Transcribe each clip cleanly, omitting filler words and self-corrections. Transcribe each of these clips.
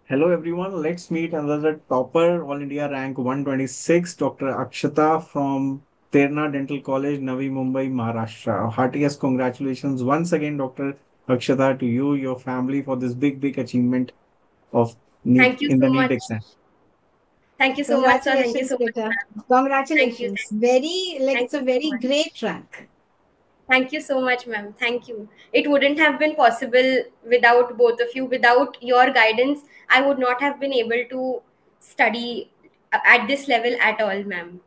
Hello everyone, let's meet another topper, All India rank 126, Dr. Akshata from Terna Dental College, Navi Mumbai, Maharashtra. Heartiest congratulations once again, Dr. Akshata, to you, your family for this big achievement of NEET Thank you in the so NEET much. exam. Thank you so much, sir. Thank you Congratulations, so much, Beta. ma'am. Thank you. Congratulations. Very, like, Thank it's a you so very much. great rank. Thank you so much, ma'am. Thank you. It wouldn't have been possible without both of you. Without your guidance, I would not have been able to study at this level at all, ma'am.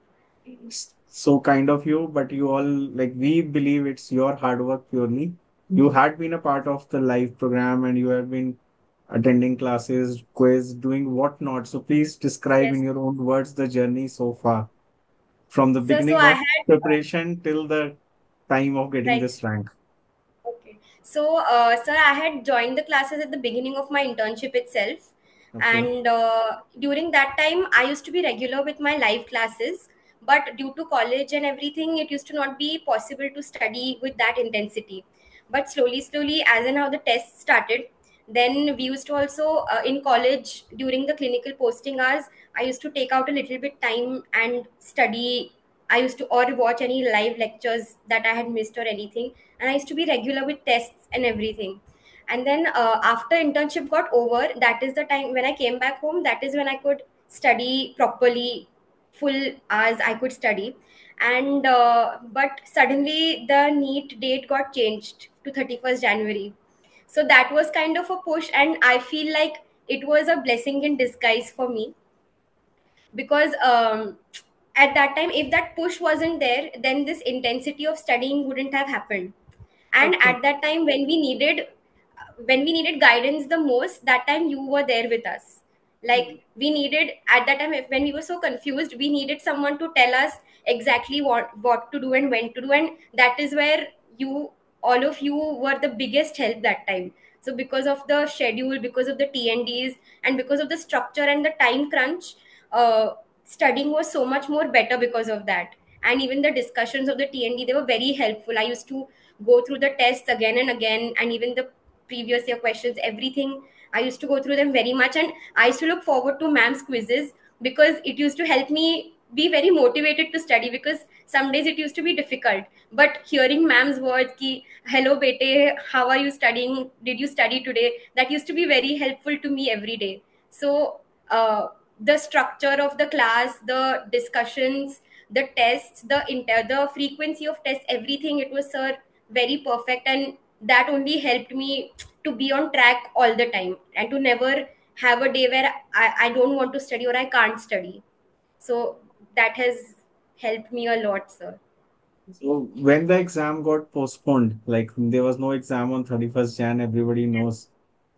So kind of you, but you all, like, we believe it's your hard work purely. You had been a part of the live program and you have been attending classes, quiz, doing whatnot. So please describe in Yes. your own words the journey so far, from the So beginning I of had preparation till the time of getting right. this rank. Okay. So, sir, I had joined the classes at the beginning of my internship itself. Okay. And during that time, I used to be regular with my live classes. But due to college and everything, it used to not be possible to study with that intensity. But slowly, as and how the tests started, then we used to also, in college, during the clinical posting hours, I used to take out a little bit time and study. I used to or watch any live lectures that I had missed or anything, and I used to be regular with tests and everything. And then after internship got over, that is the time when I came back home. That is when I could study properly, full hours I could study. And but suddenly the NEET date got changed to 31st January. So that was kind of a push, and I feel like it was a blessing in disguise for me because at that time, if that push wasn't there, then this intensity of studying wouldn't have happened. And Okay. at that time when we needed guidance the most, that time you were there with us. Like, we needed at that time, when we were so confused, we needed someone to tell us exactly what to do and when to do. And that is where you all of you were the biggest help that time. So because of the schedule, because of the TNDs, and because of the structure and the time crunch, uh, studying was so much more better because of that. And even the discussions of the TND, they were very helpful. I used to go through the tests again and again, and even the previous year questions, everything. I used to go through them very much, and I used to look forward to ma'am's quizzes because it used to help me be very motivated to study, because some days it used to be difficult. But hearing ma'am's words ki hello bete, how are you studying, did you study today, that used to be very helpful to me every day. So the structure of the class, the discussions, the tests, the frequency of tests, everything, it was, sir, very perfect. And that only helped me to be on track all the time and to never have a day where I don't want to study or I can't study. So that has helped me a lot, sir. So when the exam got postponed, like there was no exam on 31st Jan, everybody Yes, knows.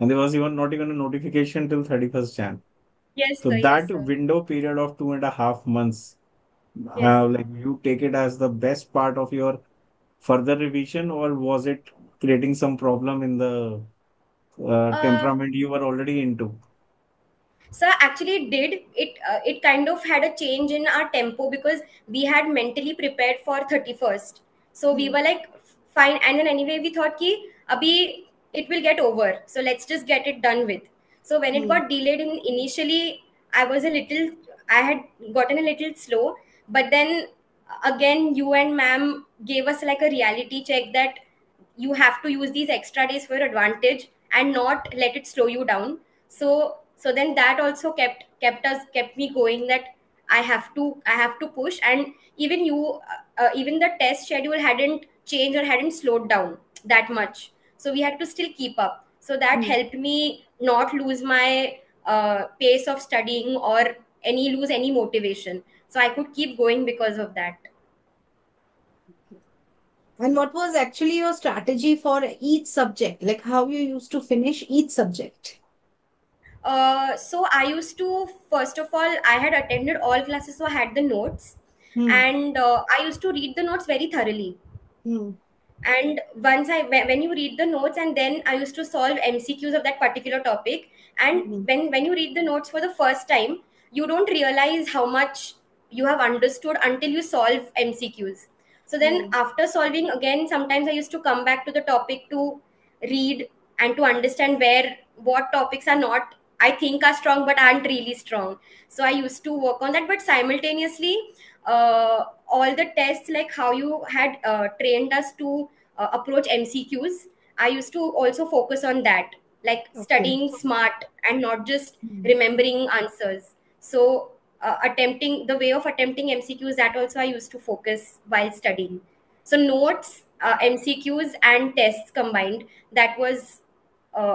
And there was even not even a notification till 31st Jan. yes, So sir. Yes, that sir. window period of 2.5 months, Yes. like you take it as the best part of your further revision, or was it creating some problem in the Uh, temperament you were already into? so actually it did it kind of had a change in our tempo because we had mentally prepared for 31st. So we Hmm. were like, fine. And then anyway we thought ki abhi it will get over, so let's just get it done with. So when it Hmm. got delayed, initially I was a little, I had gotten a little slow. But then again, you and ma'am gave us like a reality check that you have to use these extra days for your advantage and not let it slow you down. So then that also kept me going, that I have to push. And even even the test schedule hadn't changed or hadn't slowed down that much, so we had to still keep up. So that Hmm. helped me not lose my pace of studying or lose any motivation, so I could keep going because of that. And what was actually your strategy for each subject? Like how you used to finish each subject? So I used to, first of all, I had attended all classes, so I had the notes, Hmm. and I used to read the notes very thoroughly. Hmm. And when you read the notes, and then I used to solve MCQs of that particular topic. And Hmm. when you read the notes for the first time, you don't realize how much you have understood until you solve MCQs. So then Hmm. after solving again, sometimes I used to come back to the topic to read and to understand where what topics are not. I think are strong but aren't really strong. So I used to work on that, but simultaneously, all the tests, like how you had trained us to approach MCQs, I used to also focus on that, like Okay. studying smart and not just Hmm. remembering answers. So attempting the way of attempting MCQs, that also I used to focus while studying. So notes, MCQs, and tests combined. That was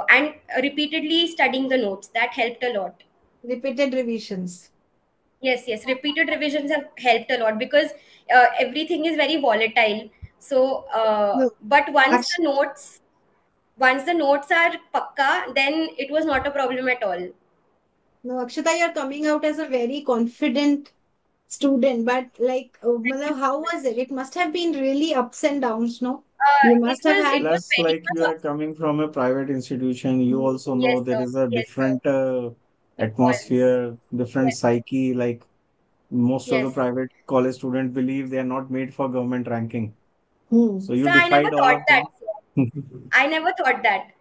and repeatedly studying the notes, that helped a lot. Repeated revisions. Yes, yes, repeated revisions have helped a lot because everything is very volatile. So No, but actually, once the notes are pakka, then it was not a problem at all. no, Akshita, you're coming out as a very confident student, but like, Thank you how so was much. it? It must have been really ups and downs, no? You must have It had. was Plus, it like you was are coming from a private institution, you also know yes there sir, is a yes sir, different it was, atmosphere, different yes, psyche. Like most of the yes. private college students believe they are not made for government ranking. Hmm. So you So I never defied all thought of that, them. sir. I never thought that.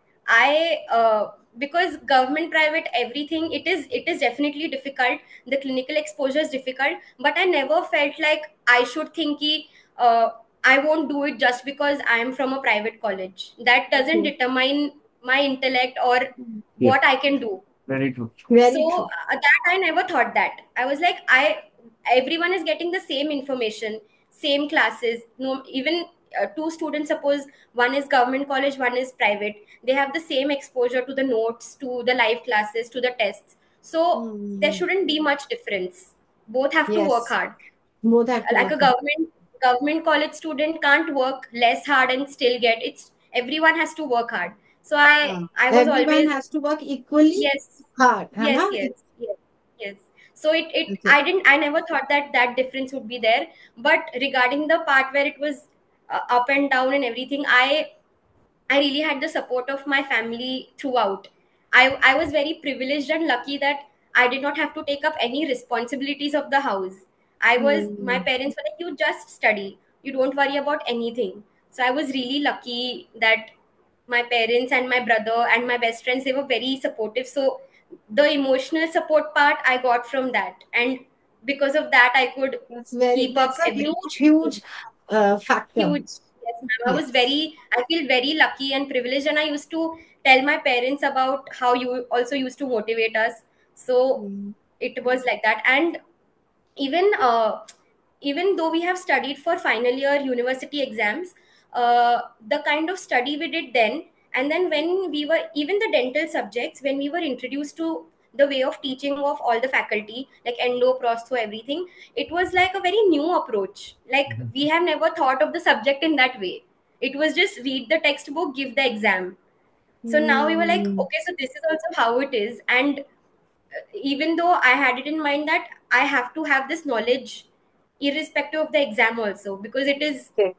Because government, private, everything, it is definitely difficult. The clinical exposure is difficult, but I never felt like I should think ki, I won't do it just because I am from a private college. That doesn't Okay. determine my intellect or Hmm. Yeah, what I can do. very true. Very So true. that I never thought that. I was like, everyone is getting the same information, same classes. No, even two students, suppose one is government college, one is private, they have the same exposure to the notes, to the live classes, to the tests. So there Hmm. shouldn't be much difference. Both have to work Yes. hard. Both have to Like work a hard. government college student can't work less hard and still get, it's everyone has to work hard. So I was Everyone always, has to work equally yes, hard, yes, Hannah? yes, yes, yes. So it Okay. I never thought that that difference would be there. But regarding the part where it was up and down and everything, I really had the support of my family throughout. I was very privileged and lucky that I did not have to take up any responsibilities of the house. My Hmm. parents were like, you just study, you don't worry about anything. So I was really lucky that my parents and my brother and my best friends, they were very supportive. So the emotional support part I got from that, and because of that I could keep That's up a huge, everything. huge factor. Huge. Yes, ma'am. Yes. I feel very lucky and privileged. And I used to tell my parents about how you also used to motivate us. So Hmm. it was like that. And even even though we have studied for final year university exams, the kind of study we did then, and then when we were, even the dental subjects, when we were introduced to the way of teaching of all the faculty, like endo, prostho, everything, it was like a very new approach. Like we have never thought of the subject in that way. It was just read the textbook, give the exam. So now we were like, Hmm. okay, so this is also how it is. And even though I had it in mind that I have to have this knowledge irrespective of the exam also, because Okay.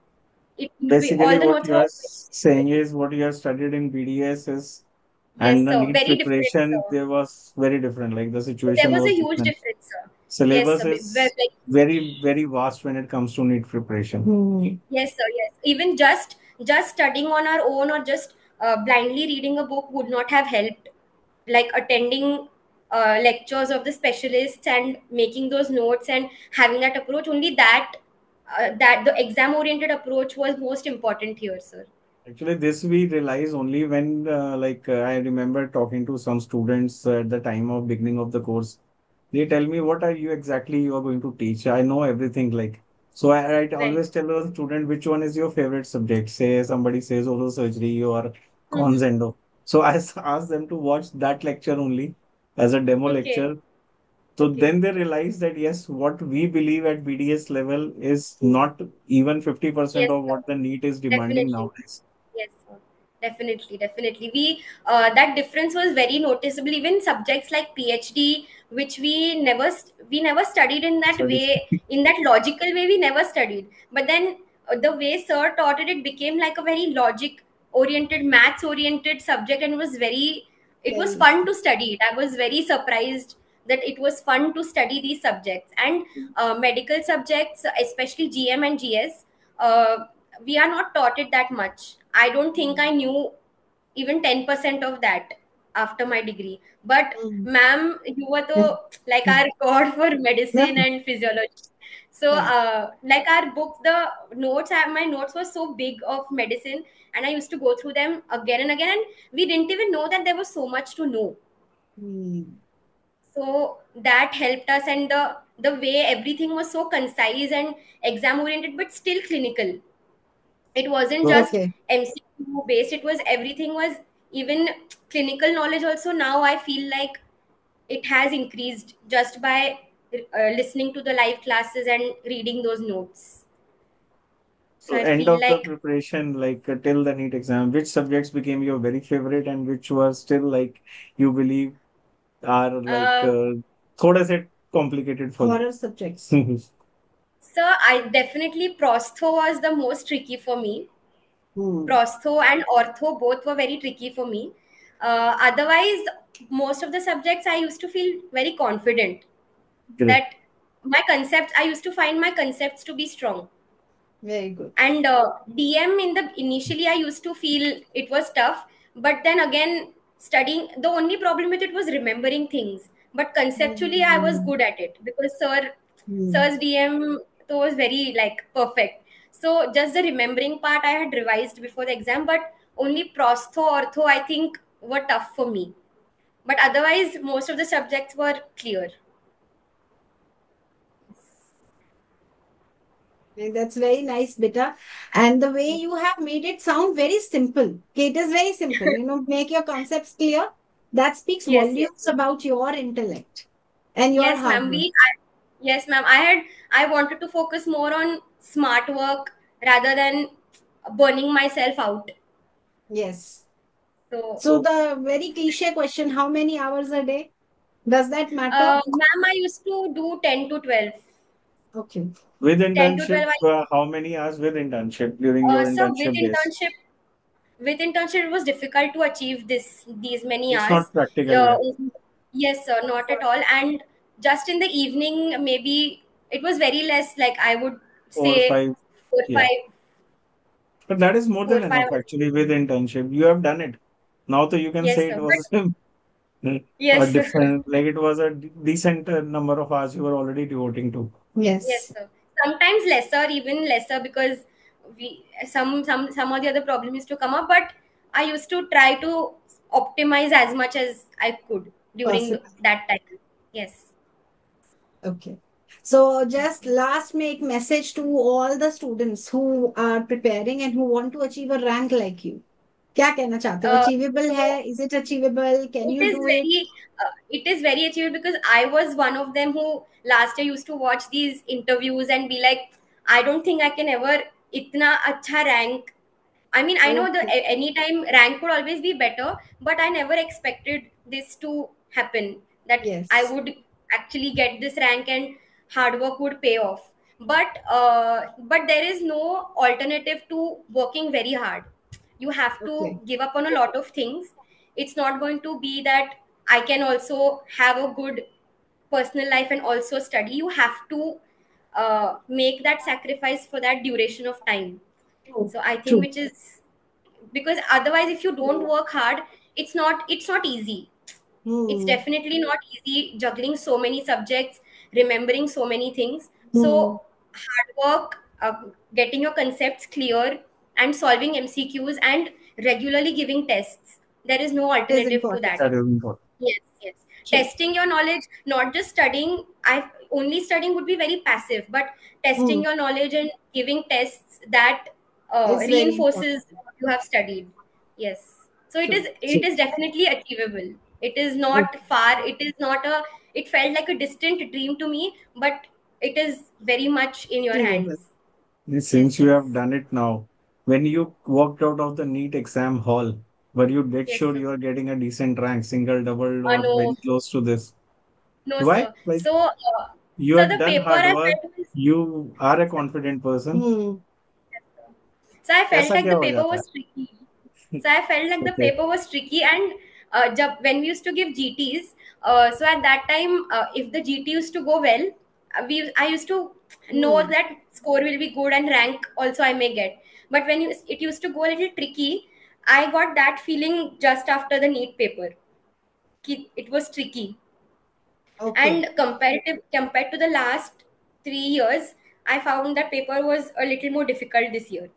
all Basically, the what notes you were, are saying is what you have studied in BDS is, yes and the sir, NEET very different preparation, sir. there was very different. Like the There situation was a was huge different. difference, sir. Yes Syllabus sir, is like, very, very vast when it comes to NEET preparation. Hmm. yes sir, yes. Even just studying on our own or just blindly reading a book would not have helped. Like attending lectures of the specialists and making those notes and having that approach, only that the exam oriented approach was most important here, sir. Actually, this we realize only when, I remember talking to some students at the time of beginning of the course. They tell me, what are you exactly you are going to teach? I know everything. So I Right. always tell a student which one is your favorite subject. Say somebody says oral surgery or cons Mhm. endo. So I ask them to watch that lecture only as a demo Okay. lecture. So Okay. then they realize that yes, what we believe at BDS level is not even 50% Yes, of sir. what the NEET is demanding Definitely. nowadays. Yes, sir. Definitely, definitely. We that difference was very noticeable. Even subjects like PhD, which we never studied in that Studies. way, in that logical way. We never studied. But then the way Sir taught it, it became like a very logic oriented, maths oriented subject, and was very. It was Very fun true. to study it. I was very surprised that it was fun to study these subjects, and medical subjects, especially GM and GS. We are not taught it that much. I don't think I knew even 10% of that. after my degree. But Hmm. ma'am, you were the like our god for medicine and physiology. So Yeah. like our books, the notes, my notes were so big of medicine, and I used to go through them again and again, and we didn't even know that there was so much to know. Hmm. So that helped us, and the way everything was so concise and exam oriented, but still clinical. It wasn't So, just Okay. MCQ based, it was everything was even clinical knowledge also. Now I feel like it has increased just by listening to the live classes and reading those notes. So so I end feel of the like preparation, like till the NEET exam, which subjects became your very favorite and which was still like you believe are like uh, thoda se complicated for Horror subjects. you? so I definitely prostho was the most tricky for me. Hmm. Prostho and ortho both were very tricky for me. Otherwise, most of the subjects I used to feel very confident Great. that my concepts, I used to find my concepts to be strong. Very good. And DM in the initially I used to feel it was tough, but then again studying, the only problem with it was remembering things. But conceptually I was Hmm. good at it because Hmm. sir's DM so was very like perfect. So just the remembering part I had revised before the exam, but only prostho ortho I think were tough for me. But otherwise most of the subjects were clear. That's very nice, Beta. And the way you have made it sound very simple. Okay, it is very simple. Make your concepts clear. That speaks Yes, yes. volumes about your intellect and your Yes, hard ma'am. work. Yes, ma'am. I wanted to focus more on smart work rather than burning myself out. Yes. So, So So the very cliche question, how many hours a day? Does that matter? ma'am, I used to do 10 to 12. Okay. with 10 to internship, 12. how many hours with internship during your So internship days? with internship, it was difficult to achieve these many It's hours. not practical, Yeah, yeah. yes, sir, not at all. And just in the evening, maybe it was very less. Like I would 4 or 5, say four, yeah. five, But that is more four, than five enough hours. actually with internship. You have done it. Now, so you can Yes, say it sir. was a Yes, different, like it was a decent number of hours you were already devoting to. yes, Yes. sir. Sometimes lesser, even lesser, because we some of the other problem used to come up. But I used to try to optimize as much as I could during Possible. that time. Yes. Okay. So Yes. just last make message to all the students who are preparing and who want to achieve a rank like you. क्या कहना चाहते हो? Achievable है? So Is it achievable? Can it you is do it? very it is very achievable because I was one of them who last year used to watch these interviews and be like, I don't think I can ever itna acha rank. I mean, I know the Okay. anytime rank could always be better, but I never expected this to happen. That I Yes. would actually get this rank and hard work would pay off. But there is no alternative to working very hard. You have to Okay. give up on a lot of things. It's not going to be that I can also have a good personal life and also study. You have to make that sacrifice for that duration of time. True. So I think True. which is because otherwise if you don't Hmm. work hard, it's not easy. It's Hmm. definitely not easy juggling so many subjects, remembering so many things. Hmm. So hard work, getting your concepts clear, and solving MCQs and regularly giving tests, there is no It is alternative to important. that. That is important. Yes, yes. True. Testing your knowledge, not just studying. I only studying would be very passive, but testing Hmm. your knowledge and giving tests that It's very reinforces important. what you have studied. Yes. So it True. is it is definitely achievable. It is not Okay. far. It is not a. It felt like a distant dream to me, but it is very much in your Achievable. hands. Yes, Since you have yes, done it now, when you walked out of the NEET exam hall, were you dead yes, sure sir. you are getting a decent rank, single, double, or No, very close to this? no, Why? sir. Like you So have the done paper hard I work, felt was. you are a confident person. Hmm. So I felt ऐसा like क्या the हो paper जाता was tricky. So I felt like है? the Okay. paper was tricky, and when we used to give GTs, so at that time, if the GT used to go well, I used to know Hmm. that score will be good and rank also I may get. But when it used to go a little tricky, I got that feeling just after the NEET paper. it was tricky. Okay. And compared to the last 3 years, I found that paper was a little more difficult this year.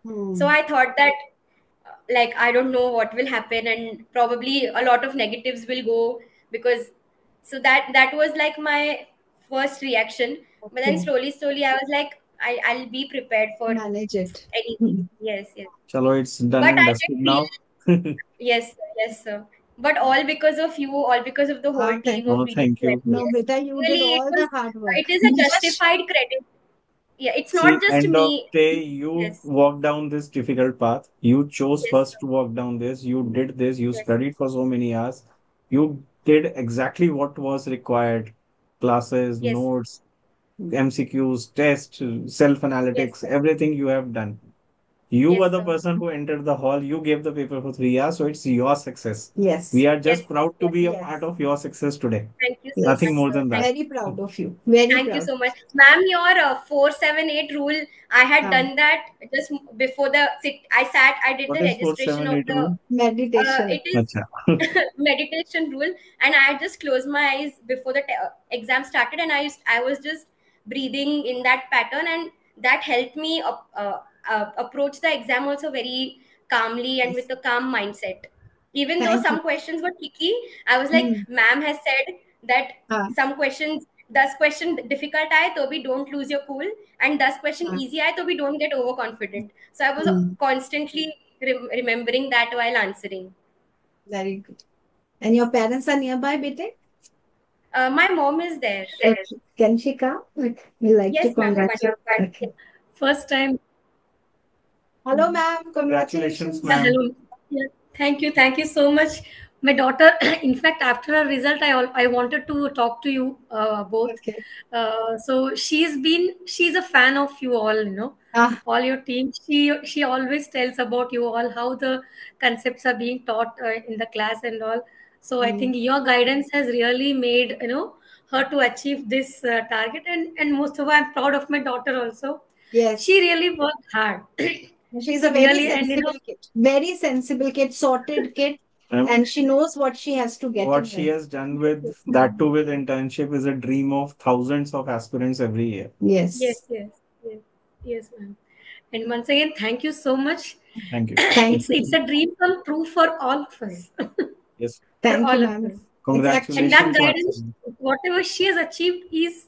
So Hmm. I thought that like I don't know what will happen, and probably a lot of negatives will go, because so that was like my first reaction. But then Okay. slowly I was like, I'll be prepared for Manage it. anything. Hmm. Yes, yes. Chalo, it's done But and I did dusted feel, now. yes, sir, yes, sir. But all because of you, all because of the whole Okay. team of Oh, thank BDC you. No, MBS. beta, you did Really, all the hard work. it is a justified credit. Yeah, it's not See, just end of me. day, you Yes, walked down this difficult path. You chose yes, first sir. to walk down this. You did this. You Yes, studied for so many hours. You did exactly what was required. Classes, yes, notes, MCQs, tests, yes, self-analytics, sir. everything you have done. You were Yes, the sir. person who entered the hall. You gave the paper for 3 hours, so it's your success. Yes. We are Yes, just sir. proud to Yes. be a part Yes. of your success today. Thank you so Yes. Nothing much, more sir. than that. Very proud of you. Very Thank you proud. so much, ma'am. Your 478 rule, I had Ah, done that just before the sit. I did What the is registration of 478 the. rule? meditation. It is Acha. meditation rule, and I just closed my eyes before the exam started, and I was just breathing in that pattern, and that helped me approach the exam also very calmly and Yes. with a calm mindset. Even though Thank you. some questions were tricky, I was like, Hmm. ma'am has said that Ah, some questions, does question difficult आए तो भी don't lose your cool, and does question ah. easy आए तो भी don't get overconfident. So I was Hmm. constantly remembering that while answering. Very good. And your parents are nearby, beta? My mom is there. Okay. Can she come? Like, we like to Yes, ma'am. congratulate. Okay. First time. Hello, ma'am. Congratulations, Congratulations. Yeah, ma'am. hello. Yeah, thank you so much. My daughter, in fact, after her result, I wanted to talk to you both. Okay. So she's a fan of you all, Ah, all your team. She always tells about you all, how the concepts are being taught in the class and all. So I hmm. think your guidance has really made her to achieve this target, and most of all, I'm proud of my daughter also. Yes. She really worked hard, She's a very really, and sensible kid. Very sensible kid, sorted kid. Ma'am, And she knows what she has to get what in she life. has done with that too with internship is a dream of thousands of aspirants every year. yes, Yes. yes, yes, yes, ma'am. And once again, thank you so much. Thank you. Thank It's you. a dream come true for all of us, Yes. for Thank you, all of ma'am. us. It's And actually that Congratulations once guidance, again. whatever she has achieved, is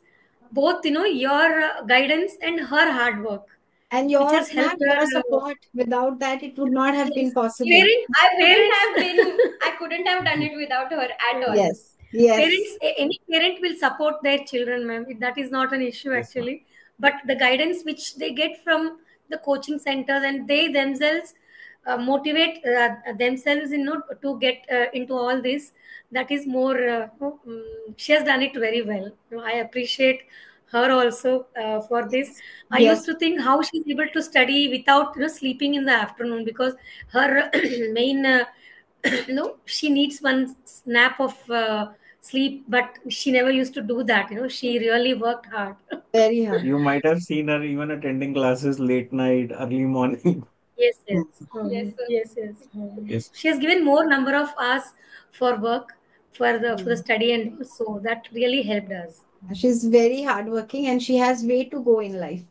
both your guidance and her hard work, and which has yours, ma'am, helped your her. support. Without that, it would not have been Yes, possible. parents, I wouldn't parents. have been. I couldn't have done it without her at all. Yes. Yes. Parents, any parent will support their children, ma'am. That is not an issue Yes, ma'am. actually. But the guidance which they get from the coaching centers, and they themselves motivate themselves, to get into all this. That is more. She has done it very well. I appreciate her also for this. I used Yes. to think how she's able to study without sleeping in the afternoon, because her main. She needs one snap of sleep, but she never used to do that. She really worked hard. Very hard. You might have seen her even attending classes late night, early morning. Yes, Hmm. yes. Yes, sir. Yes, yes. Yes. She has given more number of hours for work, for the Hmm. study, and so that really helped us. She's very hardworking and she has way to go in life.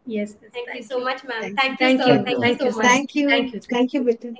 Yes, yes. Thank you Thank so you. much, ma'am. Thank you. Thank you, Thank sir. you. Thank Thank you you. Thank you so so much. much. Thank you. Thank you. Thank you, Bitin.